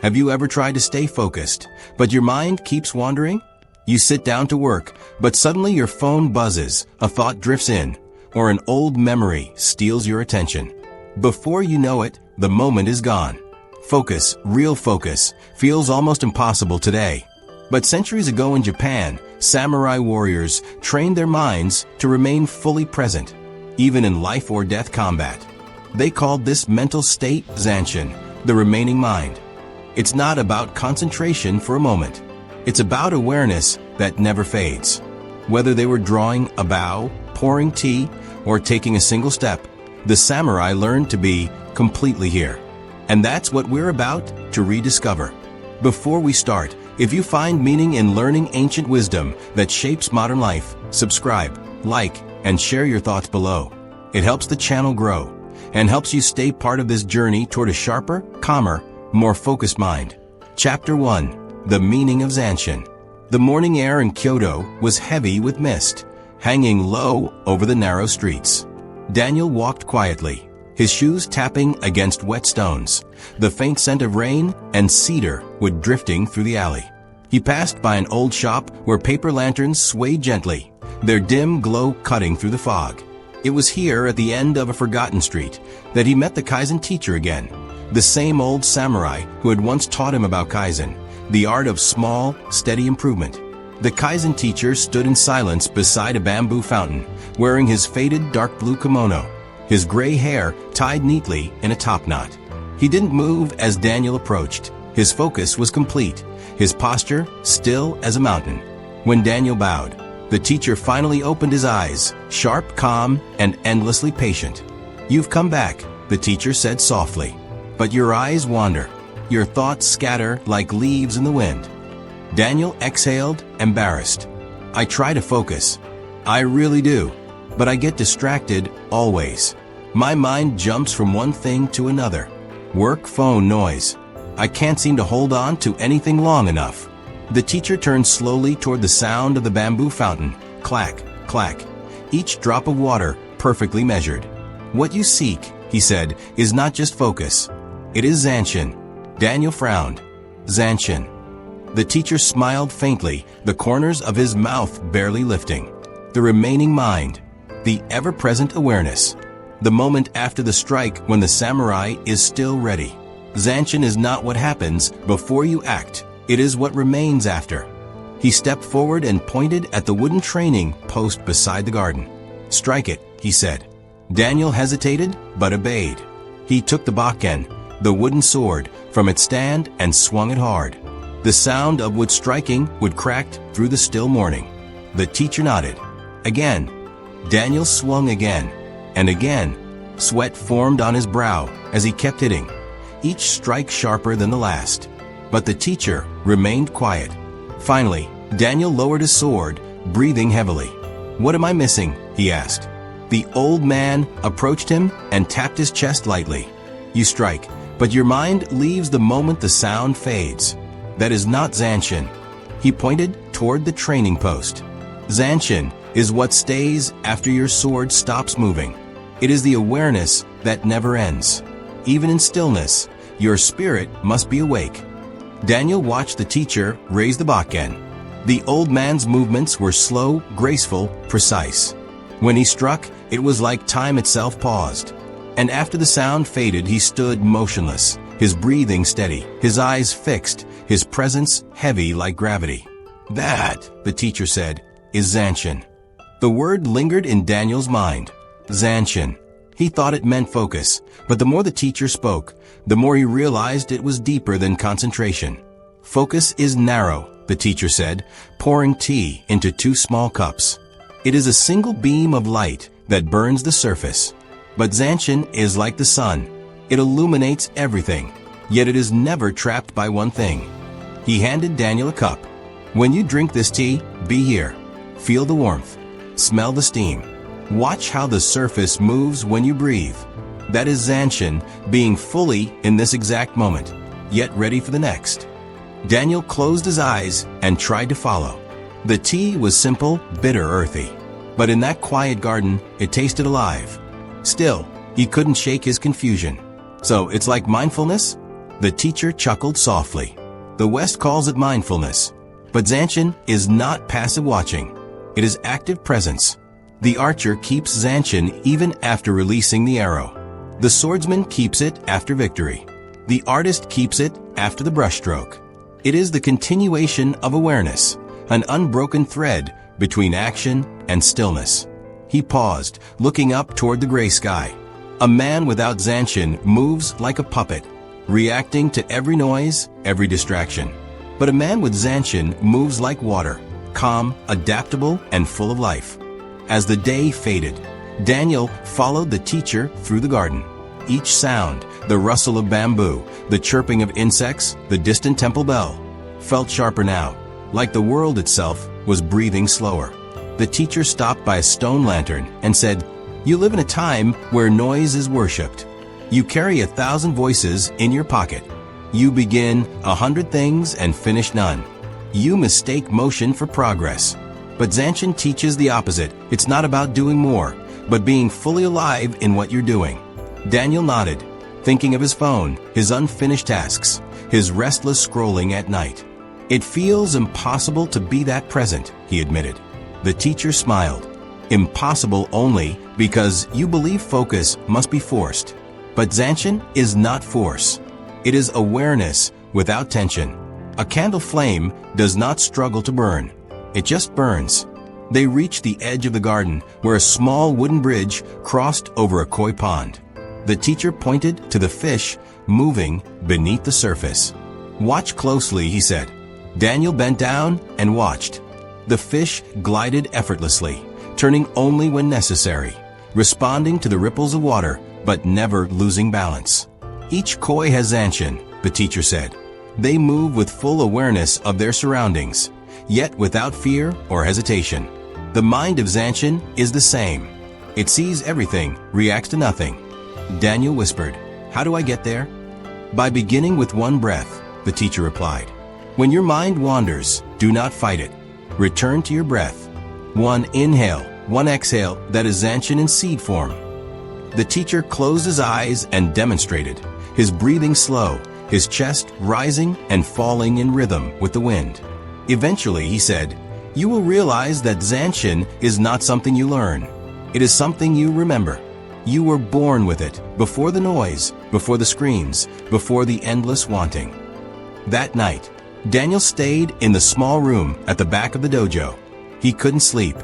Have you ever tried to stay focused, but your mind keeps wandering? You sit down to work, but suddenly your phone buzzes, a thought drifts in, or an old memory steals your attention. Before you know it, the moment is gone. Focus, real focus, feels almost impossible today. But centuries ago in Japan, samurai warriors trained their minds to remain fully present, even in life or death combat. They called this mental state zanshin, the remaining mind. It's not about concentration for a moment. It's about awareness that never fades. Whether they were drawing a bow, pouring tea, or taking a single step, the samurai learned to be completely here. And that's what we're about to rediscover. Before we start, if you find meaning in learning ancient wisdom that shapes modern life, subscribe, like, and share your thoughts below. It helps the channel grow and helps you stay part of this journey toward a sharper, calmer, more focused mind. Chapter 1. The Meaning of Zanshin. The morning air in Kyoto was heavy with mist, hanging low over the narrow streets. Daniel walked quietly, his shoes tapping against wet stones. The faint scent of rain and cedar would drifting through the alley. He passed by an old shop where paper lanterns swayed gently, their dim glow cutting through the fog. It was here, at the end of a forgotten street, that he met the Kaizen teacher again, the same old samurai who had once taught him about Kaizen, the art of small, steady improvement. The Kaizen teacher stood in silence beside a bamboo fountain, wearing his faded dark blue kimono, his gray hair tied neatly in a top knot. He didn't move as Daniel approached. His focus was complete, his posture still as a mountain. When Daniel bowed, the teacher finally opened his eyes, sharp, calm, and endlessly patient. "You've come back," the teacher said softly. "But your eyes wander. Your thoughts scatter like leaves in the wind." Daniel exhaled, embarrassed. "I try to focus. I really do. But I get distracted, always. My mind jumps from one thing to another. Work, phone, noise. I can't seem to hold on to anything long enough." The teacher turned slowly toward the sound of the bamboo fountain. Clack, clack. Each drop of water perfectly measured. "What you seek," he said, "is not just focus. It is Zanshin." Daniel frowned. Zanshin. The teacher smiled faintly, the corners of his mouth barely lifting. The remaining mind. The ever-present awareness. The moment after the strike when the samurai is still ready. Zanshin is not what happens before you act. It is what remains after. He stepped forward and pointed at the wooden training post beside the garden. "Strike it," he said. Daniel hesitated, but obeyed. He took the bakken, the wooden sword, from its stand and swung it hard. The sound of wood striking would crack through the still morning. The teacher nodded. Again. Daniel swung again, and again. Sweat formed on his brow as he kept hitting, each strike sharper than the last. But the teacher remained quiet. Finally, Daniel lowered his sword, breathing heavily. "What am I missing?" he asked. The old man approached him and tapped his chest lightly. "You strike, but your mind leaves the moment the sound fades. That is not Zanshin." He pointed toward the training post. Zanshin is what stays after your sword stops moving. It is the awareness that never ends. Even in stillness, your spirit must be awake. Daniel watched the teacher raise the bakken. The old man's movements were slow, graceful, precise. When he struck, it was like time itself paused. And after the sound faded, he stood motionless, his breathing steady, his eyes fixed, his presence heavy like gravity. "That," the teacher said, "is Zanshin." The word lingered in Daniel's mind. Zanshin. He thought it meant focus, but the more the teacher spoke, the more he realized it was deeper than concentration. "Focus is narrow," the teacher said, pouring tea into 2 small cups. "It is a single beam of light that burns the surface. But Zanshin is like the sun. It illuminates everything, yet it is never trapped by one thing." He handed Daniel a cup. "When you drink this tea, be here. Feel the warmth. Smell the steam. Watch how the surface moves when you breathe. That is Zanshin, being fully in this exact moment, yet ready for the next." Daniel closed his eyes and tried to follow. The tea was simple, bitter, earthy. But in that quiet garden, it tasted alive. Still, he couldn't shake his confusion. "So it's like mindfulness?" The teacher chuckled softly. The West calls it mindfulness. But Zanshin is not passive watching. It is active presence. The archer keeps Zanshin even after releasing the arrow. The swordsman keeps it after victory. The artist keeps it after the brushstroke. It is the continuation of awareness, an unbroken thread between action and stillness. He paused, looking up toward the gray sky. A man without Zanshin moves like a puppet, reacting to every noise, every distraction. But a man with Zanshin moves like water, calm, adaptable, and full of life. As the day faded, Daniel followed the teacher through the garden. Each sound, the rustle of bamboo, the chirping of insects, the distant temple bell, felt sharper now, like the world itself was breathing slower. The teacher stopped by a stone lantern and said, "You live in a time where noise is worshipped. You carry 1,000 voices in your pocket. You begin 100 things and finish none. You mistake motion for progress." But Zanshin teaches the opposite. It's not about doing more, but being fully alive in what you're doing. Daniel nodded, thinking of his phone, his unfinished tasks, his restless scrolling at night. "It feels impossible to be that present," he admitted. The teacher smiled. "Impossible only because you believe focus must be forced. But Zanshin is not force. It is awareness without tension. A candle flame does not struggle to burn. It just burns." They reached the edge of the garden where a small wooden bridge crossed over a koi pond. The teacher pointed to the fish moving beneath the surface. "Watch closely," he said. Daniel bent down and watched. The fish glided effortlessly, turning only when necessary, responding to the ripples of water, but never losing balance. "Each koi has Zanshin," the teacher said. "They move with full awareness of their surroundings, yet without fear or hesitation. The mind of Zanshin is the same. It sees everything, reacts to nothing." Daniel whispered, "How do I get there?" "By beginning with one breath," the teacher replied. "When your mind wanders, do not fight it. Return to your breath. One inhale, one exhale, that is Zanshin in seed form." The teacher closed his eyes and demonstrated, his breathing slow, his chest rising and falling in rhythm with the wind. Eventually, he said, "You will realize that Zanshin is not something you learn. It is something you remember. You were born with it, before the noise, before the screens, before the endless wanting." That night, Daniel stayed in the small room at the back of the dojo. He couldn't sleep.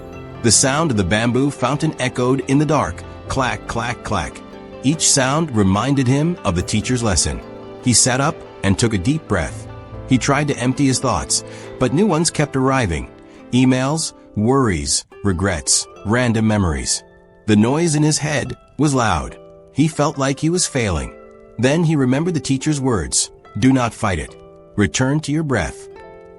The sound of the bamboo fountain echoed in the dark, clack, clack, clack. Each sound reminded him of the teacher's lesson. He sat up and took a deep breath. He tried to empty his thoughts, but new ones kept arriving. Emails, worries, regrets, random memories. The noise in his head was loud. He felt like he was failing. Then he remembered the teacher's words, "Do not fight it. Return to your breath."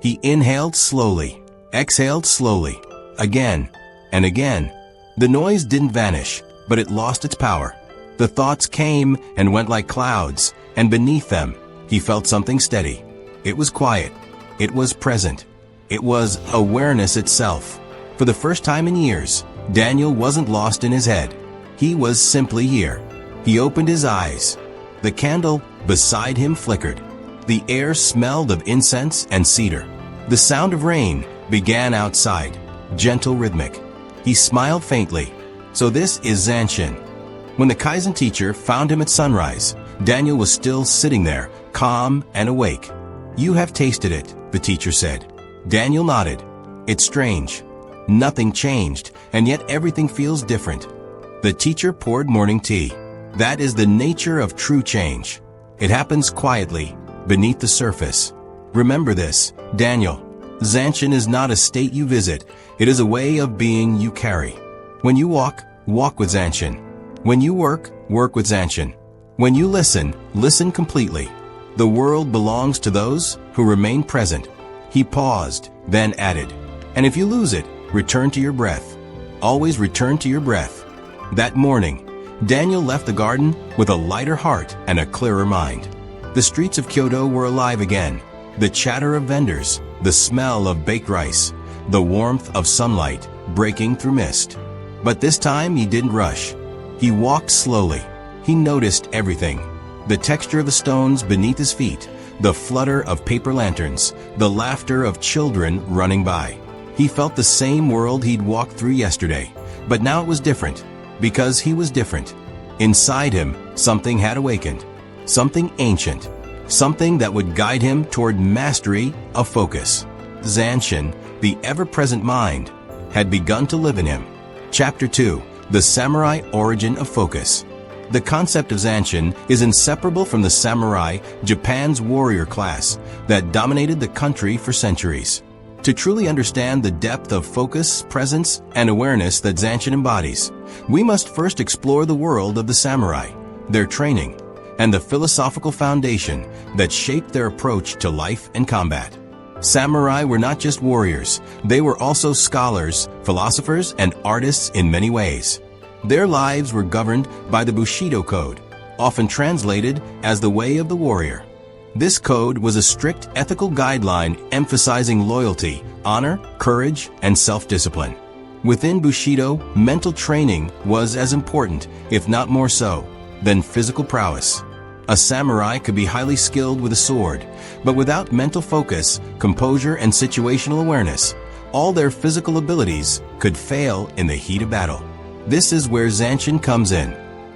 He inhaled slowly, exhaled slowly, again and again. The noise didn't vanish, but it lost its power. The thoughts came and went like clouds, and beneath them, he felt something steady. It was quiet. It was present. It was awareness itself. For the first time in years, Daniel wasn't lost in his head. He was simply here. He opened his eyes. The candle beside him flickered. The air smelled of incense and cedar. The sound of rain began outside, gentle, rhythmic. He smiled faintly. So this is Zanshin. When the Kaizen teacher found him at sunrise, Daniel was still sitting there, calm and awake. "You have tasted it," the teacher said. Daniel nodded. "It's strange. Nothing changed, and yet everything feels different." The teacher poured morning tea. That is the nature of true change. It happens quietly, beneath the surface. Remember this, Daniel. Zanshin is not a state you visit. It is a way of being you carry. When you walk, walk with Zanshin. When you work, work with Zanshin. When you listen, listen completely. The world belongs to those who remain present. He paused, then added, "And if you lose it, return to your breath. Always return to your breath." That morning, Daniel left the garden with a lighter heart and a clearer mind. The streets of Kyoto were alive again. The chatter of vendors, the smell of baked rice, the warmth of sunlight breaking through mist. But this time he didn't rush. He walked slowly. He noticed everything. The texture of the stones beneath his feet, the flutter of paper lanterns, the laughter of children running by. He felt the same world he'd walked through yesterday, but now it was different, because he was different. Inside him, something had awakened, something ancient, something that would guide him toward mastery of focus. Zanshin, the ever-present mind, had begun to live in him. Chapter 2. The Samurai Origin of Focus. The concept of Zanshin is inseparable from the samurai, Japan's warrior class, that dominated the country for centuries. To truly understand the depth of focus, presence, and awareness that Zanshin embodies, we must first explore the world of the samurai, their training, and the philosophical foundation that shaped their approach to life and combat. Samurai were not just warriors, they were also scholars, philosophers, and artists in many ways. Their lives were governed by the Bushido Code, often translated as the Way of the Warrior. This code was a strict ethical guideline emphasizing loyalty, honor, courage, and self-discipline. Within Bushido, mental training was as important, if not more so, than physical prowess. A samurai could be highly skilled with a sword, but without mental focus, composure, and situational awareness, all their physical abilities could fail in the heat of battle. This is where Zanshin comes in.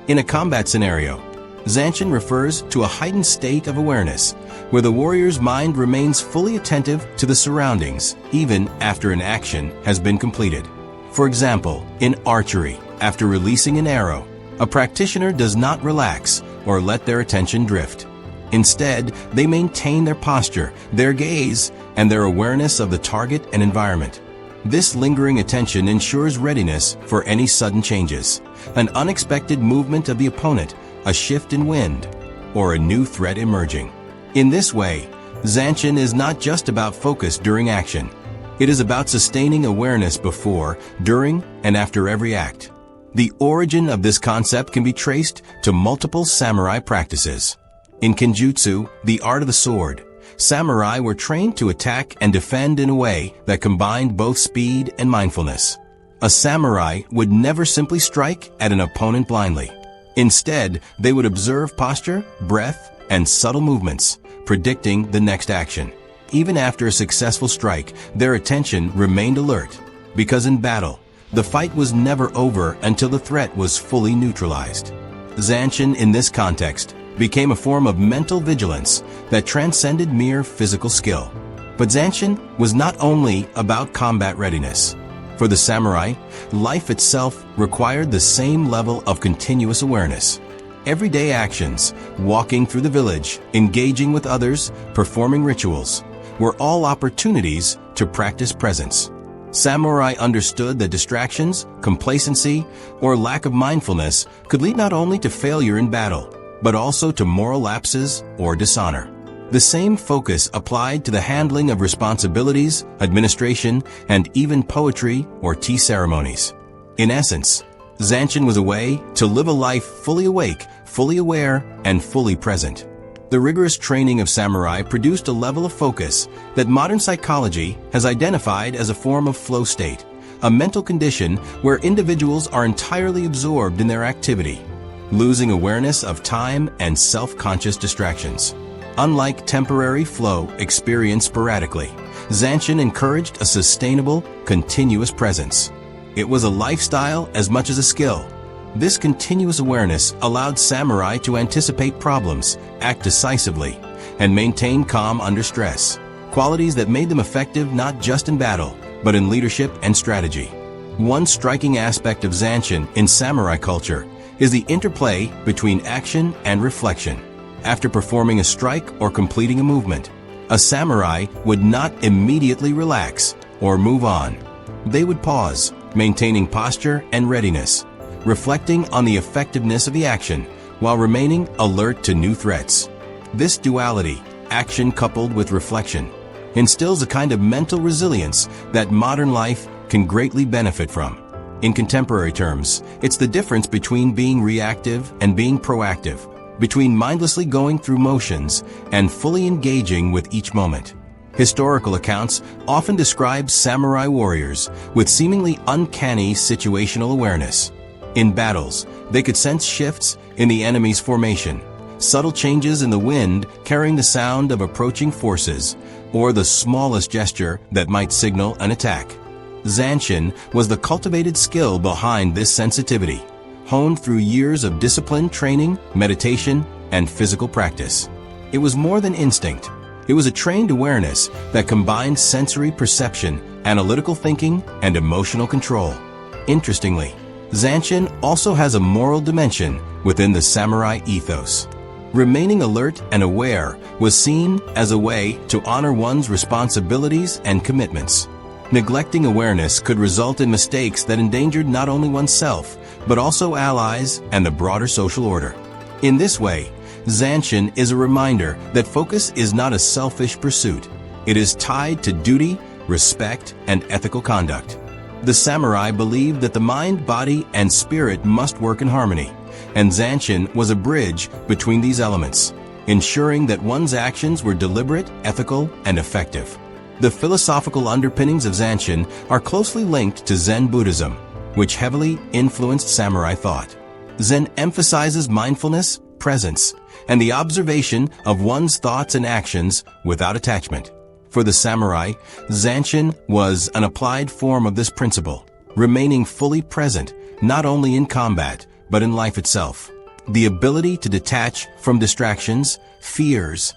In a combat scenario, Zanshin refers to a heightened state of awareness, where the warrior's mind remains fully attentive to the surroundings, even after an action has been completed. For example, in archery, after releasing an arrow, a practitioner does not relax or let their attention drift. Instead, they maintain their posture, their gaze, and their awareness of the target and environment. This lingering attention ensures readiness for any sudden changes, an unexpected movement of the opponent, a shift in wind, or a new threat emerging. In this way, Zanshin is not just about focus during action. It is about sustaining awareness before, during, and after every act. The origin of this concept can be traced to multiple samurai practices. In Kenjutsu, the art of the sword, samurai were trained to attack and defend in a way that combined both speed and mindfulness. A samurai would never simply strike at an opponent blindly. Instead, they would observe posture, breath, and subtle movements, predicting the next action. Even after a successful strike, their attention remained alert, because in battle, the fight was never over until the threat was fully neutralized. Zanshin, in this context, became a form of mental vigilance that transcended mere physical skill. But Zanshin was not only about combat readiness. For the samurai, life itself required the same level of continuous awareness. Everyday actions, walking through the village, engaging with others, performing rituals, were all opportunities to practice presence. Samurai understood that distractions, complacency, or lack of mindfulness could lead not only to failure in battle, but also to moral lapses or dishonor. The same focus applied to the handling of responsibilities, administration, and even poetry or tea ceremonies. In essence, Zanshin was a way to live a life fully awake, fully aware, and fully present. The rigorous training of samurai produced a level of focus that modern psychology has identified as a form of flow state, a mental condition where individuals are entirely absorbed in their activity, losing awareness of time and self-conscious distractions. Unlike temporary flow experienced sporadically, Zanshin encouraged a sustainable, continuous presence. It was a lifestyle as much as a skill. This continuous awareness allowed samurai to anticipate problems, act decisively, and maintain calm under stress, qualities that made them effective not just in battle, but in leadership and strategy. One striking aspect of Zanshin in samurai culture is the interplay between action and reflection. After performing a strike or completing a movement, a samurai would not immediately relax or move on. They would pause, maintaining posture and readiness, reflecting on the effectiveness of the action while remaining alert to new threats. This duality, action coupled with reflection, instills a kind of mental resilience that modern life can greatly benefit from. In contemporary terms, it's the difference between being reactive and being proactive, between mindlessly going through motions and fully engaging with each moment. Historical accounts often describe samurai warriors with seemingly uncanny situational awareness. In battles, they could sense shifts in the enemy's formation, subtle changes in the wind carrying the sound of approaching forces, or the smallest gesture that might signal an attack. Zanshin was the cultivated skill behind this sensitivity, honed through years of disciplined training, meditation, and physical practice. It was more than instinct. It was a trained awareness that combined sensory perception, analytical thinking, and emotional control. Interestingly, Zanshin also has a moral dimension within the samurai ethos. Remaining alert and aware was seen as a way to honor one's responsibilities and commitments. Neglecting awareness could result in mistakes that endangered not only oneself, but also allies and the broader social order. In this way, Zanshin is a reminder that focus is not a selfish pursuit. It is tied to duty, respect, and ethical conduct. The samurai believed that the mind, body, and spirit must work in harmony, and Zanshin was a bridge between these elements, ensuring that one's actions were deliberate, ethical, and effective. The philosophical underpinnings of Zanshin are closely linked to Zen Buddhism, which heavily influenced samurai thought. Zen emphasizes mindfulness, presence, and the observation of one's thoughts and actions without attachment. For the samurai, Zanshin was an applied form of this principle, remaining fully present not only in combat, but in life itself. The ability to detach from distractions, fears,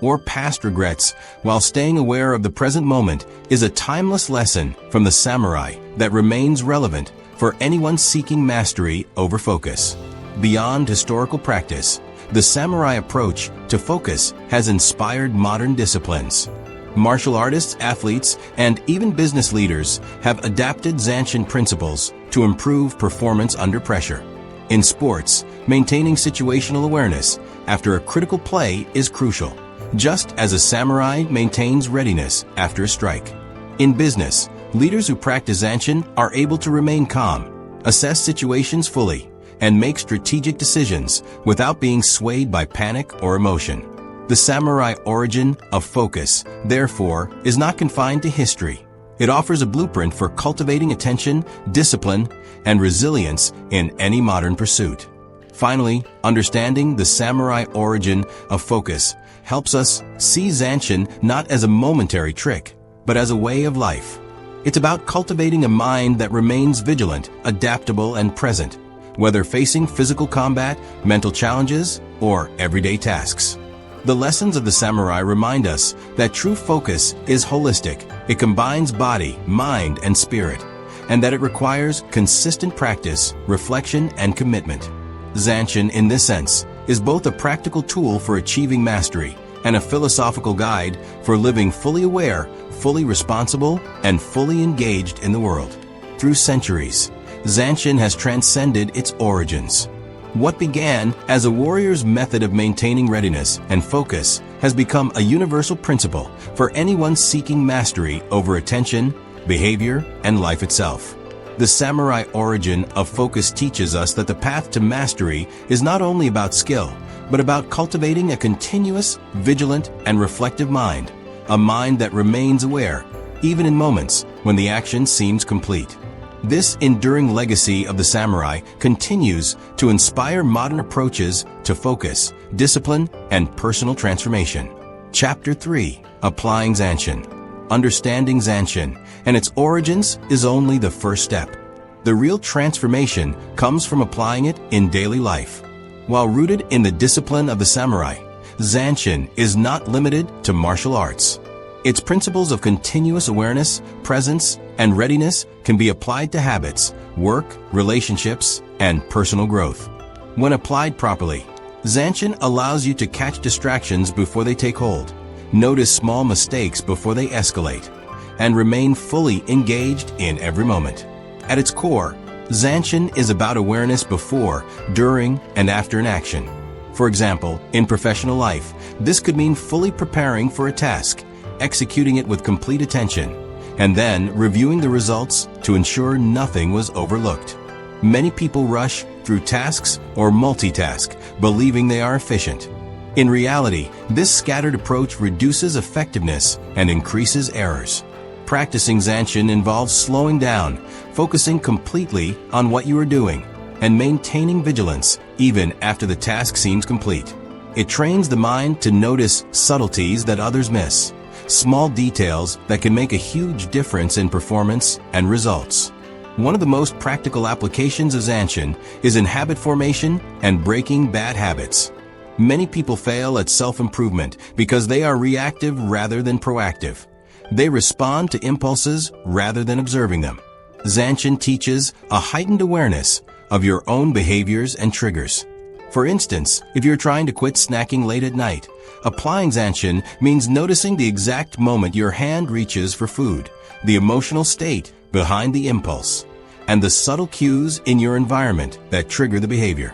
or past regrets while staying aware of the present moment is a timeless lesson from the samurai that remains relevant for anyone seeking mastery over focus. Beyond historical practice, the samurai approach to focus has inspired modern disciplines. Martial artists, athletes, and even business leaders have adapted Zanshin principles to improve performance under pressure. In sports, maintaining situational awareness after a critical play is crucial, just as a samurai maintains readiness after a strike. In business, leaders who practice Zanshin are able to remain calm, assess situations fully, and make strategic decisions without being swayed by panic or emotion. The samurai origin of focus, therefore, is not confined to history. It offers a blueprint for cultivating attention, discipline, and resilience in any modern pursuit. Finally, understanding the samurai origin of focus helps us see Zanshin not as a momentary trick, but as a way of life. It's about cultivating a mind that remains vigilant, adaptable, and present, whether facing physical combat, mental challenges, or everyday tasks. The lessons of the samurai remind us that true focus is holistic. It combines body, mind, and spirit, and that it requires consistent practice, reflection, and commitment. Zanshin, in this sense, is both a practical tool for achieving mastery and a philosophical guide for living fully aware, fully responsible, and fully engaged in the world. Through centuries, Zanshin has transcended its origins. What began as a warrior's method of maintaining readiness and focus has become a universal principle for anyone seeking mastery over attention, behavior, and life itself. The samurai origin of focus teaches us that the path to mastery is not only about skill, but about cultivating a continuous, vigilant, and reflective mind, a mind that remains aware, even in moments when the action seems complete. This enduring legacy of the samurai continues to inspire modern approaches to focus, discipline, and personal transformation. Chapter 3. Applying Zanshin. Understanding Zanshin and its origins is only the first step. The real transformation comes from applying it in daily life. While rooted in the discipline of the samurai, Zanshin is not limited to martial arts. Its principles of continuous awareness, presence, and readiness can be applied to habits, work, relationships, and personal growth. When applied properly, Zanshin allows you to catch distractions before they take hold, notice small mistakes before they escalate, and remain fully engaged in every moment. At its core, Zanshin is about awareness before, during, and after an action. For example, in professional life, this could mean fully preparing for a task, executing it with complete attention, and then reviewing the results to ensure nothing was overlooked. Many people rush through tasks or multitask, believing they are efficient. In reality, this scattered approach reduces effectiveness and increases errors. Practicing Zanshin involves slowing down, focusing completely on what you are doing, and maintaining vigilance even after the task seems complete. It trains the mind to notice subtleties that others miss, small details that can make a huge difference in performance and results. One of the most practical applications of Zanshin is in habit formation and breaking bad habits. Many people fail at self-improvement because they are reactive rather than proactive. They respond to impulses rather than observing them. Zanshin teaches a heightened awareness of your own behaviors and triggers. For instance, if you're trying to quit snacking late at night, applying Zanshin means noticing the exact moment your hand reaches for food, the emotional state behind the impulse, and the subtle cues in your environment that trigger the behavior.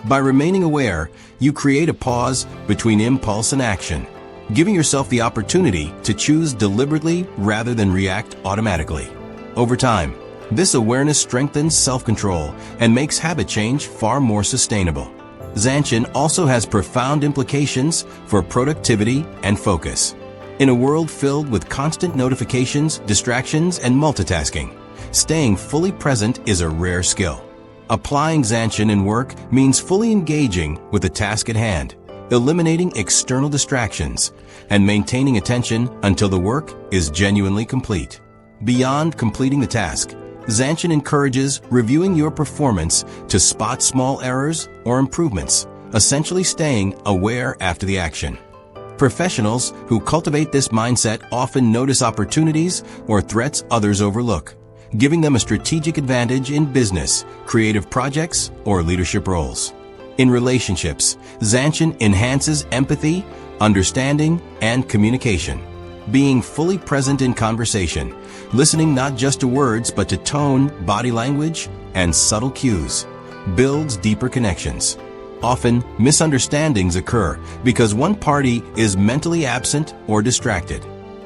By remaining aware, you create a pause between impulse and action, giving yourself the opportunity to choose deliberately rather than react automatically. Over time, this awareness strengthens self-control and makes habit change far more sustainable. Zanshin also has profound implications for productivity and focus. In a world filled with constant notifications, distractions, and multitasking, staying fully present is a rare skill. Applying Zanshin in work means fully engaging with the task at hand, eliminating external distractions, and maintaining attention until the work is genuinely complete. Beyond completing the task, Zanshin encourages reviewing your performance to spot small errors or improvements, essentially staying aware after the action. Professionals who cultivate this mindset often notice opportunities or threats others overlook, giving them a strategic advantage in business, creative projects, or leadership roles. In relationships, Zanshin enhances empathy, understanding, and communication. Being fully present in conversation, listening not just to words but to tone, body language, and subtle cues, builds deeper connections. Often, misunderstandings occur because one party is mentally absent or distracted.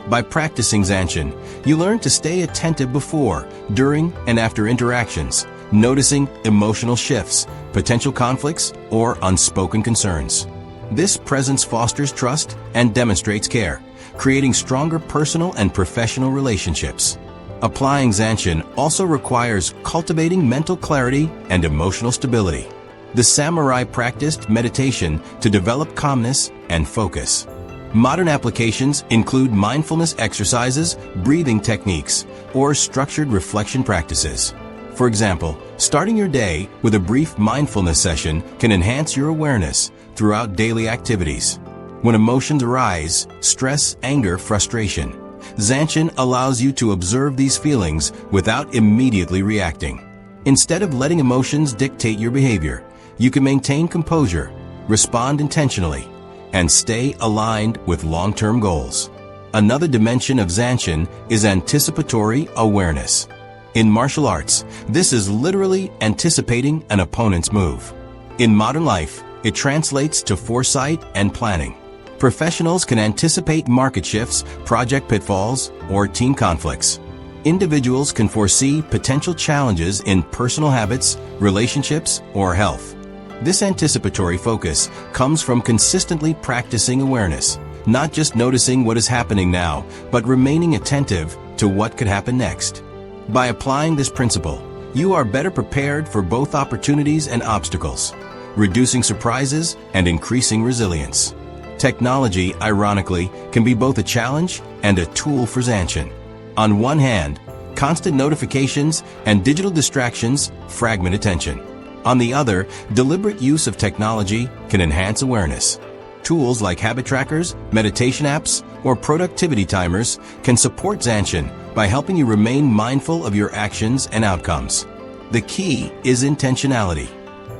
By practicing Zanshin, you learn to stay attentive before, during, and after interactions, noticing emotional shifts, potential conflicts, or unspoken concerns. This presence fosters trust and demonstrates care, creating stronger personal and professional relationships. Applying Zanshin also requires cultivating mental clarity and emotional stability. The samurai practiced meditation to develop calmness and focus. Modern applications include mindfulness exercises, breathing techniques, or structured reflection practices. For example, starting your day with a brief mindfulness session can enhance your awareness throughout daily activities. When emotions arise, stress, anger, frustration, Zanshin allows you to observe these feelings without immediately reacting. Instead of letting emotions dictate your behavior, you can maintain composure, respond intentionally, and stay aligned with long-term goals. Another dimension of Zanshin is anticipatory awareness. In martial arts, this is literally anticipating an opponent's move. In modern life, it translates to foresight and planning. Professionals can anticipate market shifts, project pitfalls, or team conflicts. Individuals can foresee potential challenges in personal habits, relationships, or health. This anticipatory focus comes from consistently practicing awareness, not just noticing what is happening now, but remaining attentive to what could happen next. By applying this principle, you are better prepared for both opportunities and obstacles, reducing surprises and increasing resilience. Technology, ironically, can be both a challenge and a tool for Zanshin. On one hand, constant notifications and digital distractions fragment attention. On the other, deliberate use of technology can enhance awareness. Tools like habit trackers, meditation apps, or productivity timers can support Zanshin by helping you remain mindful of your actions and outcomes. The key is intentionality,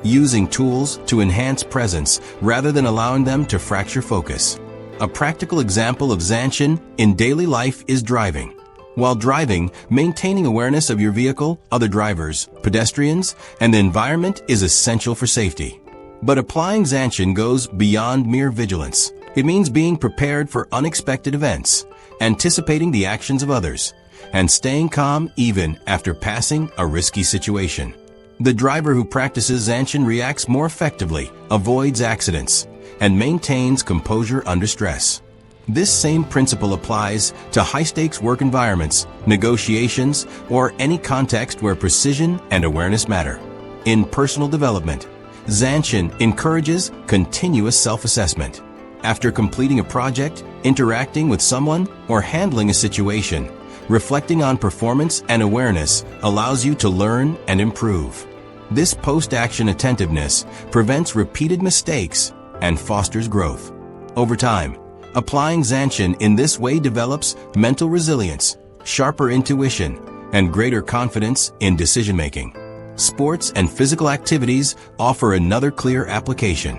using tools to enhance presence rather than allowing them to fracture focus. A practical example of Zanshin in daily life is driving. While driving, maintaining awareness of your vehicle, other drivers, pedestrians, and the environment is essential for safety. But applying Zanshin goes beyond mere vigilance. It means being prepared for unexpected events, anticipating the actions of others, and staying calm even after passing a risky situation. The driver who practices Zanshin reacts more effectively, avoids accidents, and maintains composure under stress. This same principle applies to high-stakes work environments, negotiations, or any context where precision and awareness matter. In personal development, Zanshin encourages continuous self-assessment. After completing a project, interacting with someone, or handling a situation, reflecting on performance and awareness allows you to learn and improve. This post-action attentiveness prevents repeated mistakes and fosters growth. Over time, applying Zanshin in this way develops mental resilience, sharper intuition, and greater confidence in decision-making. Sports and physical activities offer another clear application.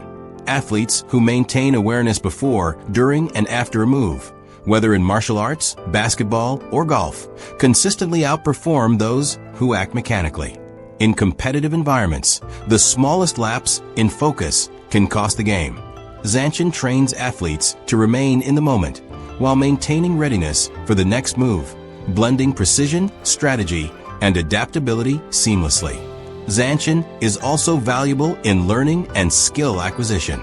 Athletes who maintain awareness before, during, and after a move, whether in martial arts, basketball, or golf, consistently outperform those who act mechanically. In competitive environments, the smallest lapse in focus can cost the game. Zanshin trains athletes to remain in the moment while maintaining readiness for the next move, blending precision, strategy, and adaptability seamlessly. Zanshin is also valuable in learning and skill acquisition.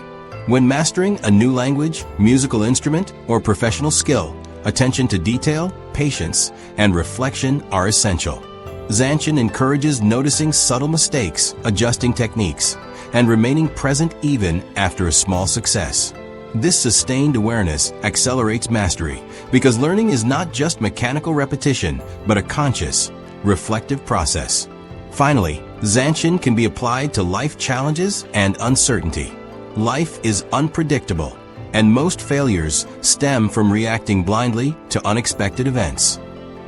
When mastering a new language, musical instrument, or professional skill, attention to detail, patience, and reflection are essential. Zanshin encourages noticing subtle mistakes, adjusting techniques, and remaining present even after a small success. This sustained awareness accelerates mastery because learning is not just mechanical repetition, but a conscious, reflective process. Finally, Zanshin can be applied to life challenges and uncertainty. Life is unpredictable, and most failures stem from reacting blindly to unexpected events.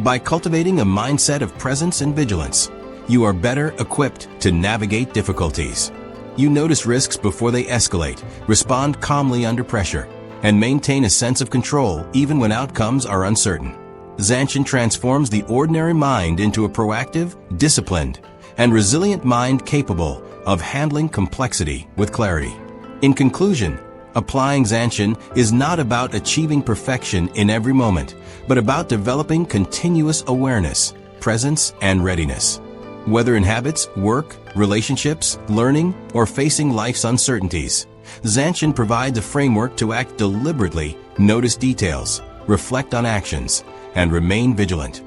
By cultivating a mindset of presence and vigilance, you are better equipped to navigate difficulties. You notice risks before they escalate, respond calmly under pressure, and maintain a sense of control even when outcomes are uncertain. Zanshin transforms the ordinary mind into a proactive, disciplined, and resilient mind capable of handling complexity with clarity. In conclusion, applying Zanshin is not about achieving perfection in every moment, but about developing continuous awareness, presence, and readiness. Whether in habits, work, relationships, learning, or facing life's uncertainties, Zanshin provides a framework to act deliberately, notice details, reflect on actions, and remain vigilant.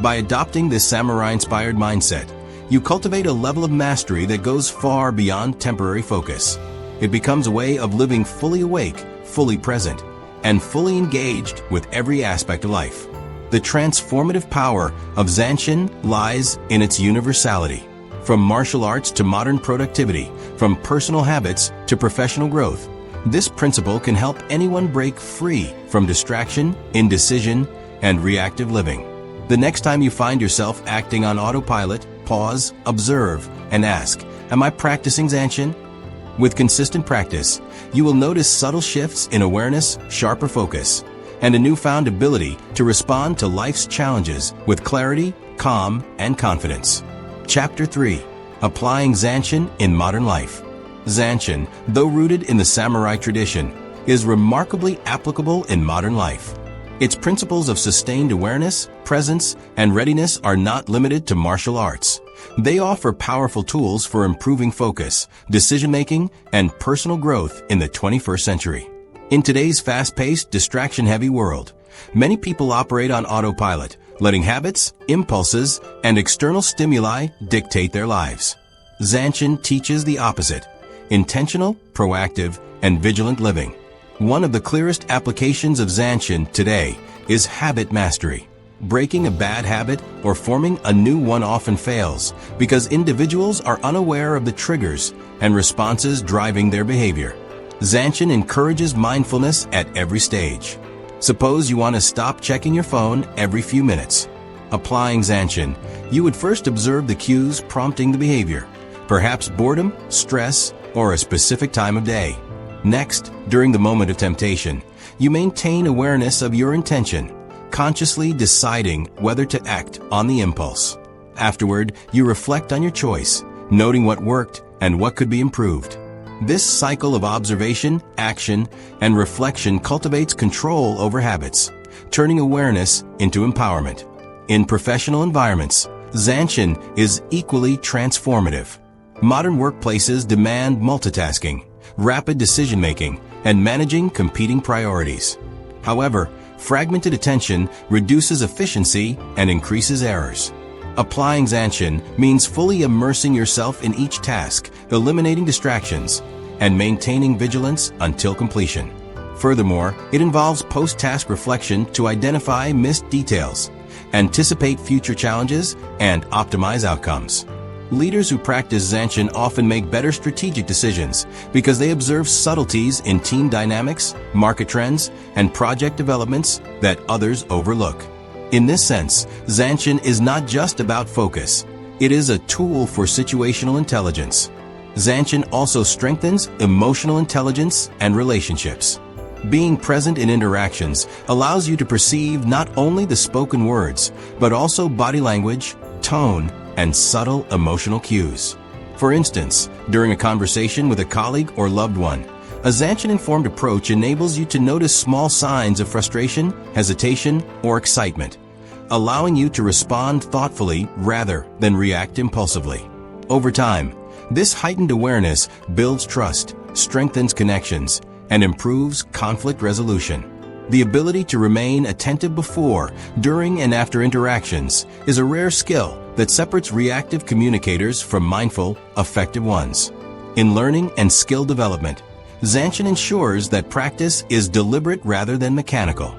By adopting this samurai-inspired mindset, you cultivate a level of mastery that goes far beyond temporary focus. It becomes a way of living fully awake, fully present, and fully engaged with every aspect of life. The transformative power of Zanshin lies in its universality. From martial arts to modern productivity, from personal habits to professional growth, this principle can help anyone break free from distraction, indecision, and reactive living. The next time you find yourself acting on autopilot, pause, observe, and ask, "Am I practicing Zanshin?" With consistent practice, you will notice subtle shifts in awareness, sharper focus, and a newfound ability to respond to life's challenges with clarity, calm, and confidence. Chapter 3. Applying Zanshin in Modern Life. Zanshin, though rooted in the samurai tradition, is remarkably applicable in modern life. Its principles of sustained awareness, presence, and readiness are not limited to martial arts. They offer powerful tools for improving focus, decision-making, and personal growth in the 21st century. In today's fast-paced, distraction-heavy world, many people operate on autopilot, letting habits, impulses, and external stimuli dictate their lives. Zanshin teaches the opposite: intentional, proactive, and vigilant living. One of the clearest applications of Zanshin today is habit mastery. Breaking a bad habit or forming a new one often fails because individuals are unaware of the triggers and responses driving their behavior. Zanshin encourages mindfulness at every stage. Suppose you want to stop checking your phone every few minutes. Applying Zanshin, you would first observe the cues prompting the behavior, perhaps boredom, stress, or a specific time of day. Next, during the moment of temptation, you maintain awareness of your intention, consciously deciding whether to act on the impulse. Afterward, you reflect on your choice, noting what worked and what could be improved. This cycle of observation, action, and reflection cultivates control over habits, turning awareness into empowerment. In professional environments, Zanshin is equally transformative. Modern workplaces demand multitasking, rapid decision-making, and managing competing priorities. However, fragmented attention reduces efficiency and increases errors. Applying Zanshin means fully immersing yourself in each task, eliminating distractions, and maintaining vigilance until completion. Furthermore, it involves post-task reflection to identify missed details, anticipate future challenges, and optimize outcomes. Leaders who practice Zanshin often make better strategic decisions because they observe subtleties in team dynamics, market trends, and project developments that others overlook. In this sense, Zanshin is not just about focus. It is a tool for situational intelligence. Zanshin also strengthens emotional intelligence and relationships. Being present in interactions allows you to perceive not only the spoken words, but also body language, tone, and subtle emotional cues. For instance, during a conversation with a colleague or loved one, a Zanshin-informed approach enables you to notice small signs of frustration, hesitation, or excitement, allowing you to respond thoughtfully rather than react impulsively. Over time, this heightened awareness builds trust, strengthens connections, and improves conflict resolution. The ability to remain attentive before, during, and after interactions is a rare skill that separates reactive communicators from mindful, effective ones. In learning and skill development, Zanshin ensures that practice is deliberate rather than mechanical.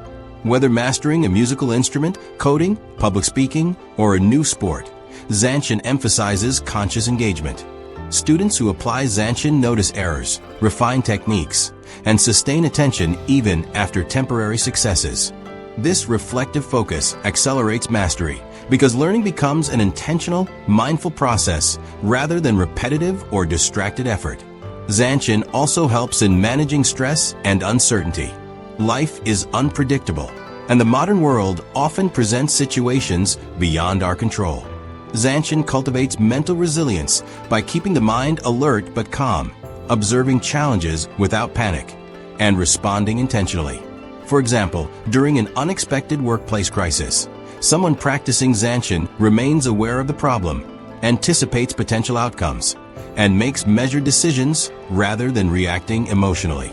Whether mastering a musical instrument, coding, public speaking, or a new sport, Zanshin emphasizes conscious engagement. Students who apply Zanshin notice errors, refine techniques, and sustain attention even after temporary successes. This reflective focus accelerates mastery because learning becomes an intentional, mindful process rather than repetitive or distracted effort. Zanshin also helps in managing stress and uncertainty. Life is unpredictable, and the modern world often presents situations beyond our control. Zanshin cultivates mental resilience by keeping the mind alert but calm, observing challenges without panic, and responding intentionally. For example, during an unexpected workplace crisis, someone practicing Zanshin remains aware of the problem, anticipates potential outcomes, and makes measured decisions rather than reacting emotionally.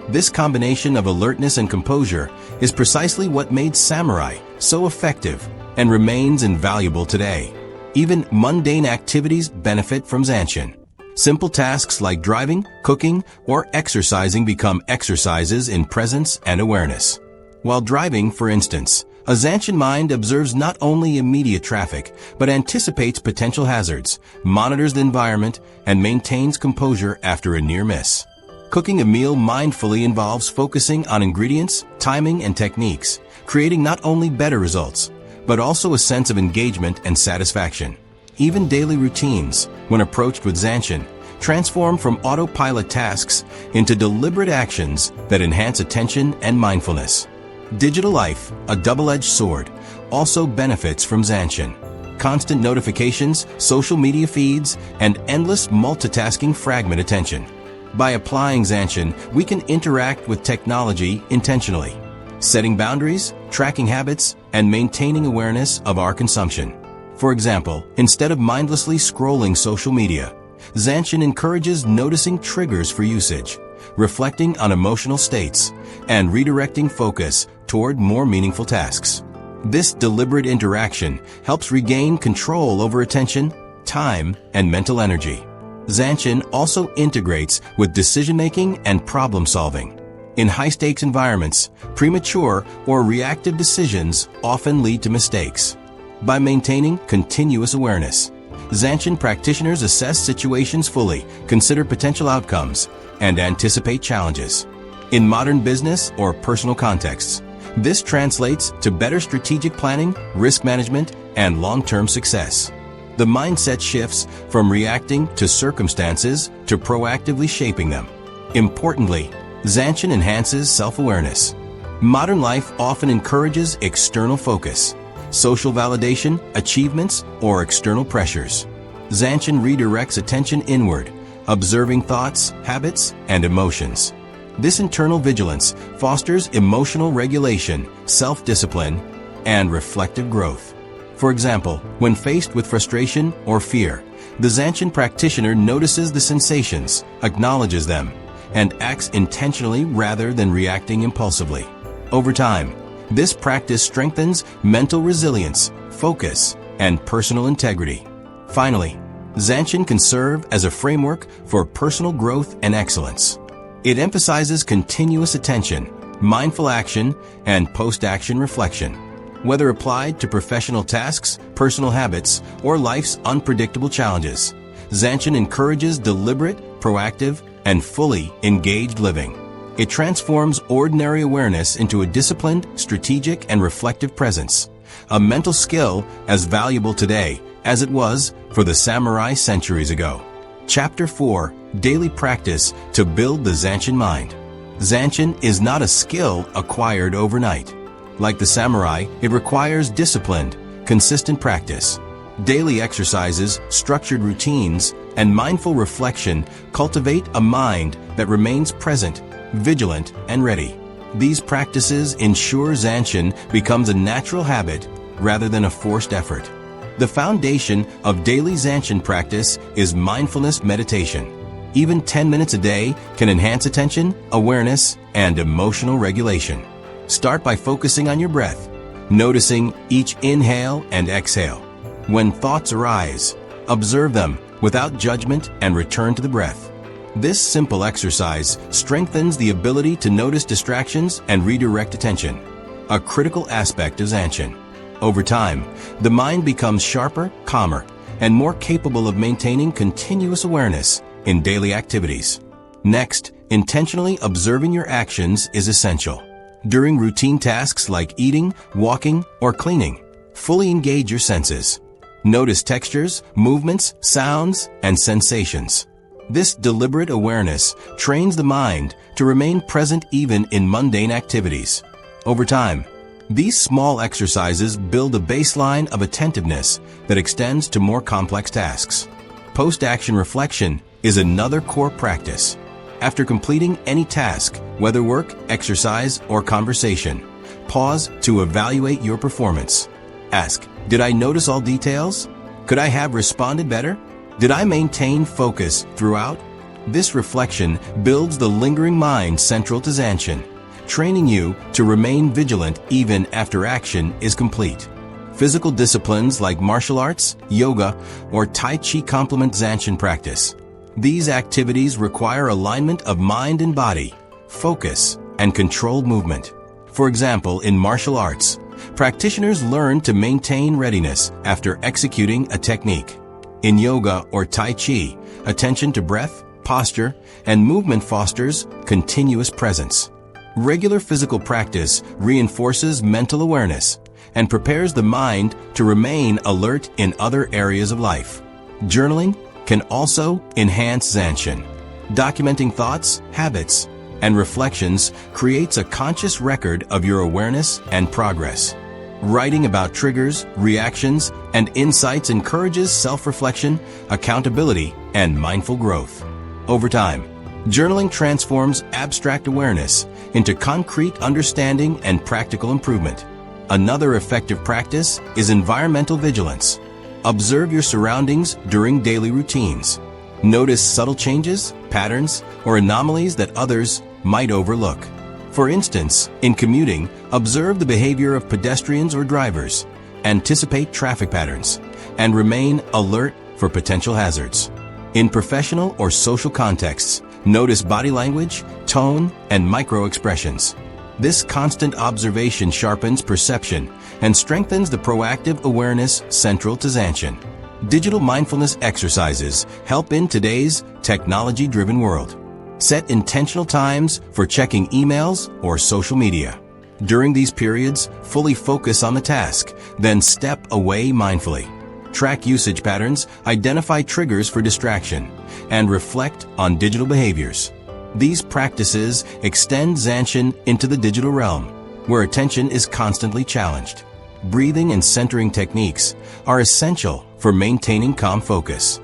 This combination of alertness and composure is precisely what made samurai so effective and remains invaluable today. Even mundane activities benefit from Zanshin. Simple tasks like driving, cooking, or exercising become exercises in presence and awareness. While driving, for instance, a Zanshin mind observes not only immediate traffic, but anticipates potential hazards, monitors the environment, and maintains composure after a near miss. Cooking a meal mindfully involves focusing on ingredients, timing, and techniques, creating not only better results, but also a sense of engagement and satisfaction. Even daily routines, when approached with Zanshin, transform from autopilot tasks into deliberate actions that enhance attention and mindfulness. Digital life, a double-edged sword, also benefits from Zanshin. Constant notifications, social media feeds, and endless multitasking fragment attention. By applying Zanshin, we can interact with technology intentionally, setting boundaries, tracking habits, and maintaining awareness of our consumption. For example, instead of mindlessly scrolling social media, Zanshin encourages noticing triggers for usage, reflecting on emotional states, and redirecting focus toward more meaningful tasks. This deliberate interaction helps regain control over attention, time, and mental energy. Zanshin also integrates with decision-making and problem-solving. In high-stakes environments, premature or reactive decisions often lead to mistakes. By maintaining continuous awareness, Zanshin practitioners assess situations fully, consider potential outcomes, and anticipate challenges. In modern business or personal contexts, this translates to better strategic planning, risk management, and long-term success. The mindset shifts from reacting to circumstances to proactively shaping them. Importantly, Zanshin enhances self-awareness. Modern life often encourages external focus, social validation, achievements, or external pressures. Zanshin redirects attention inward, observing thoughts, habits, and emotions. This internal vigilance fosters emotional regulation, self-discipline, and reflective growth. For example, when faced with frustration or fear, the Zanshin practitioner notices the sensations, acknowledges them, and acts intentionally rather than reacting impulsively. Over time, this practice strengthens mental resilience, focus, and personal integrity. Finally, Zanshin can serve as a framework for personal growth and excellence. It emphasizes continuous attention, mindful action, and post-action reflection. Whether applied to professional tasks, personal habits, or life's unpredictable challenges, Zanshin encourages deliberate, proactive, and fully engaged living. It transforms ordinary awareness into a disciplined, strategic, and reflective presence, a mental skill as valuable today as it was for the samurai centuries ago. Chapter 4: Daily Practice to Build the Zanshin Mind. Zanshin is not a skill acquired overnight. Like the samurai, it requires disciplined, consistent practice. Daily exercises, structured routines, and mindful reflection cultivate a mind that remains present, vigilant, and ready. These practices ensure Zanshin becomes a natural habit rather than a forced effort. The foundation of daily Zanshin practice is mindfulness meditation. Even 10 minutes a day can enhance attention, awareness, and emotional regulation. Start by focusing on your breath, noticing each inhale and exhale. When thoughts arise, observe them without judgment and return to the breath. This simple exercise strengthens the ability to notice distractions and redirect attention, a critical aspect of Zanshin. Over time, the mind becomes sharper, calmer, and more capable of maintaining continuous awareness in daily activities. Next, intentionally observing your actions is essential. During routine tasks like eating, walking, or cleaning, fully engage your senses. Notice textures, movements, sounds, and sensations. This deliberate awareness trains the mind to remain present even in mundane activities. Over time, these small exercises build a baseline of attentiveness that extends to more complex tasks. Post-action reflection is another core practice. After completing any task, whether work, exercise, or conversation, pause to evaluate your performance. Ask, did I notice all details? Could I have responded better? Did I maintain focus throughout? This reflection builds the lingering mind central to Zanshin, training you to remain vigilant even after action is complete. Physical disciplines like martial arts, yoga, or Tai Chi complement Zanshin practice. These activities require alignment of mind and body, focus, and controlled movement. For example, in martial arts, practitioners learn to maintain readiness after executing a technique. In yoga or Tai Chi, attention to breath, posture, and movement fosters continuous presence. Regular physical practice reinforces mental awareness and prepares the mind to remain alert in other areas of life. Journaling can also enhance Zanshin. Documenting thoughts, habits, and reflections creates a conscious record of your awareness and progress. Writing about triggers, reactions, and insights encourages self-reflection, accountability, and mindful growth. Over time, journaling transforms abstract awareness into concrete understanding and practical improvement. Another effective practice is environmental vigilance. Observe your surroundings during daily routines. Notice subtle changes, patterns, or anomalies that others might overlook. For instance, in commuting, observe the behavior of pedestrians or drivers, anticipate traffic patterns, and remain alert for potential hazards. In professional or social contexts, notice body language, tone, and micro-expressions. This constant observation sharpens perception and strengthens the proactive awareness central to Zanshin. Digital mindfulness exercises help in today's technology-driven world. Set intentional times for checking emails or social media. During these periods, fully focus on the task, then step away mindfully. Track usage patterns, identify triggers for distraction, and reflect on digital behaviors. These practices extend Zanshin into the digital realm, where attention is constantly challenged. Breathing and centering techniques are essential for maintaining calm focus.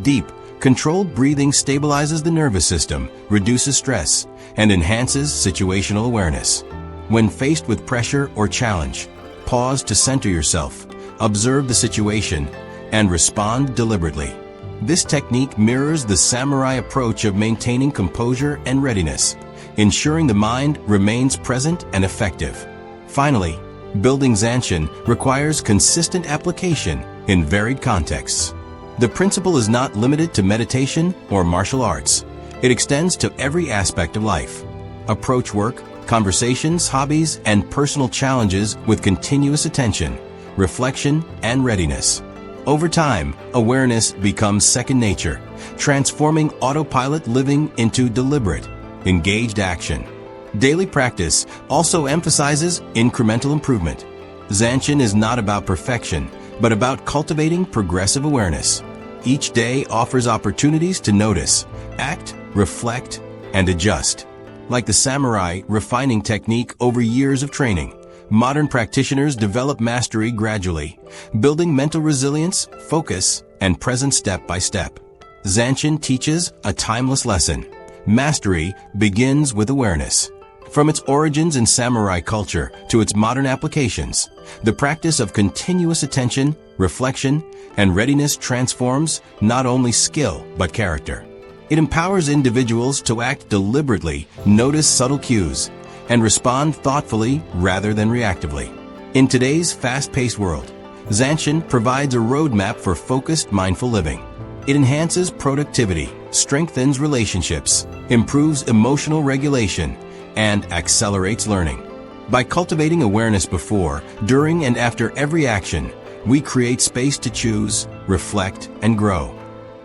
Deep, controlled breathing stabilizes the nervous system, reduces stress, and enhances situational awareness. When faced with pressure or challenge, pause to center yourself, observe the situation, and respond deliberately. This technique mirrors the samurai approach of maintaining composure and readiness, ensuring the mind remains present and effective. Finally, building Zanshin requires consistent application in varied contexts. The principle is not limited to meditation or martial arts. It extends to every aspect of life. Approach work, conversations, hobbies, and personal challenges with continuous attention, reflection, and readiness. Over time, awareness becomes second nature, transforming autopilot living into deliberate, engaged action. Daily practice also emphasizes incremental improvement. Zanshin is not about perfection, but about cultivating progressive awareness. Each day offers opportunities to notice, act, reflect, and adjust. Like the samurai refining technique over years of training, modern practitioners develop mastery gradually, building mental resilience, focus, and presence step by step. Zanshin teaches a timeless lesson. Mastery begins with awareness. From its origins in samurai culture to its modern applications, the practice of continuous attention, reflection, and readiness transforms not only skill but character. It empowers individuals to act deliberately, notice subtle cues, and respond thoughtfully rather than reactively. In today's fast-paced world, Zanshin provides a roadmap for focused, mindful living. It enhances productivity, strengthens relationships, improves emotional regulation, and accelerates learning. By cultivating awareness before, during, and after every action, we create space to choose, reflect, and grow.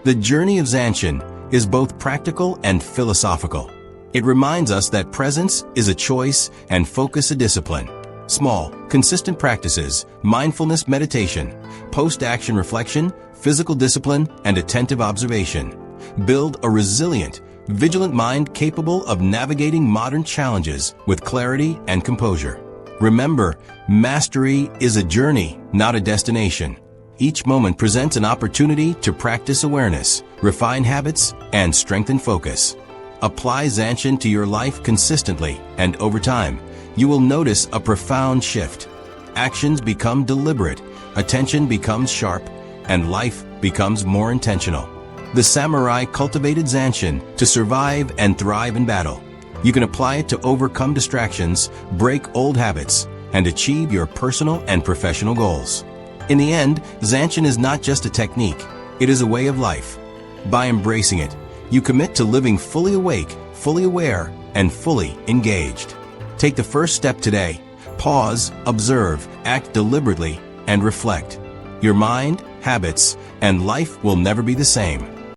The journey of Zanshin is both practical and philosophical. It reminds us that presence is a choice and focus a discipline. Small, consistent practices, mindfulness meditation, post-action reflection, physical discipline, and attentive observation build a resilient, vigilant mind capable of navigating modern challenges with clarity and composure. Remember, mastery is a journey, not a destination. Each moment presents an opportunity to practice awareness, refine habits, and strengthen focus. Apply Zanshin to your life consistently, and over time, you will notice a profound shift. Actions become deliberate, attention becomes sharp, and life becomes more intentional. The samurai cultivated Zanshin to survive and thrive in battle. You can apply it to overcome distractions, break old habits, and achieve your personal and professional goals. In the end, Zanshin is not just a technique, it is a way of life. By embracing it, you commit to living fully awake, fully aware, and fully engaged. Take the first step today. Pause, observe, act deliberately, and reflect. Your mind, habits, and life will never be the same.